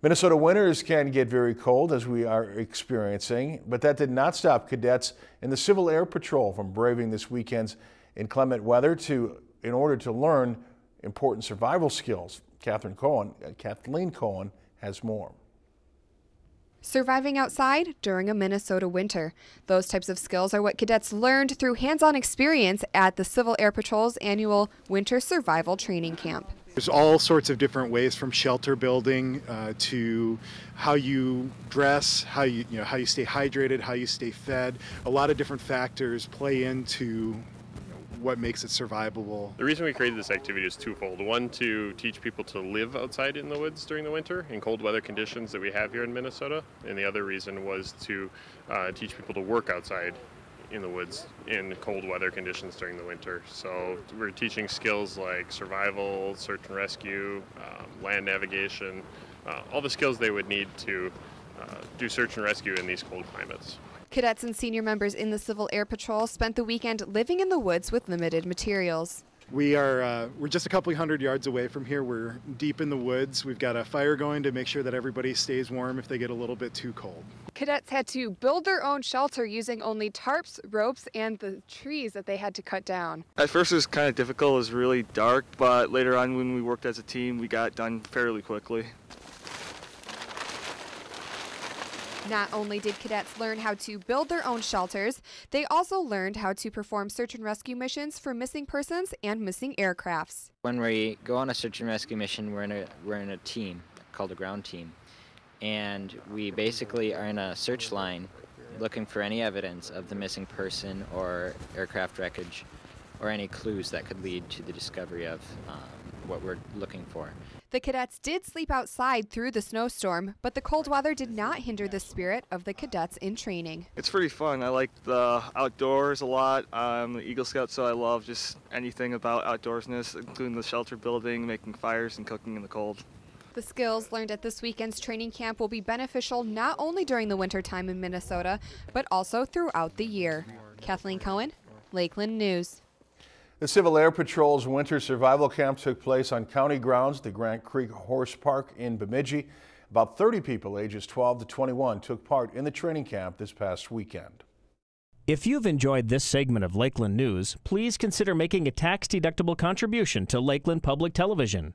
Minnesota winters can get very cold, as we are experiencing, but that did not stop cadets in the Civil Air Patrol from braving this weekend's inclement weather in order to learn important survival skills. Kathleen Cohen has more. Surviving outside during a Minnesota winter. Those types of skills are what cadets learned through hands-on experience at the Civil Air Patrol's annual Winter Survival Training Camp. There's all sorts of different ways, from shelter building to how you dress, how you stay hydrated, how you stay fed. A lot of different factors play into what makes it survivable. The reason we created this activity is twofold. One, to teach people to live outside in the woods during the winter in cold weather conditions that we have here in Minnesota. And the other reason was to teach people to work outside in the woods in cold weather conditions during the winter. So we're teaching skills like survival, search and rescue, land navigation, all the skills they would need to do search and rescue in these cold climates. Cadets and senior members in the Civil Air Patrol spent the weekend living in the woods with limited materials. We're just a couple hundred yards away from here. We're deep in the woods. We've got a fire going to make sure that everybody stays warm if they get a little bit too cold. Cadets had to build their own shelter using only tarps, ropes, and the trees that they had to cut down. At first it was kind of difficult. It was really dark, but later on when we worked as a team, we got done fairly quickly. Not only did cadets learn how to build their own shelters, they also learned how to perform search and rescue missions for missing persons and missing aircrafts. When we go on a search and rescue mission, we're in a team called a ground team, and we basically are in a search line looking for any evidence of the missing person or aircraft wreckage or any clues that could lead to the discovery of what we're looking for. The cadets did sleep outside through the snowstorm, but the cold weather did not hinder the spirit of the cadets in training. It's pretty fun. I like the outdoors a lot. I'm the Eagle Scout, so I love just anything about outdoorsness, including the shelter building, making fires, and cooking in the cold. The skills learned at this weekend's training camp will be beneficial not only during the winter time in Minnesota, but also throughout the year. Kathleen Cohen, Lakeland News. The Civil Air Patrol's winter survival camp took place on county grounds, the Grant Creek Horse Park in Bemidji. About 30 people ages 12 to 21 took part in the training camp this past weekend. If you've enjoyed this segment of Lakeland News, please consider making a tax-deductible contribution to Lakeland Public Television.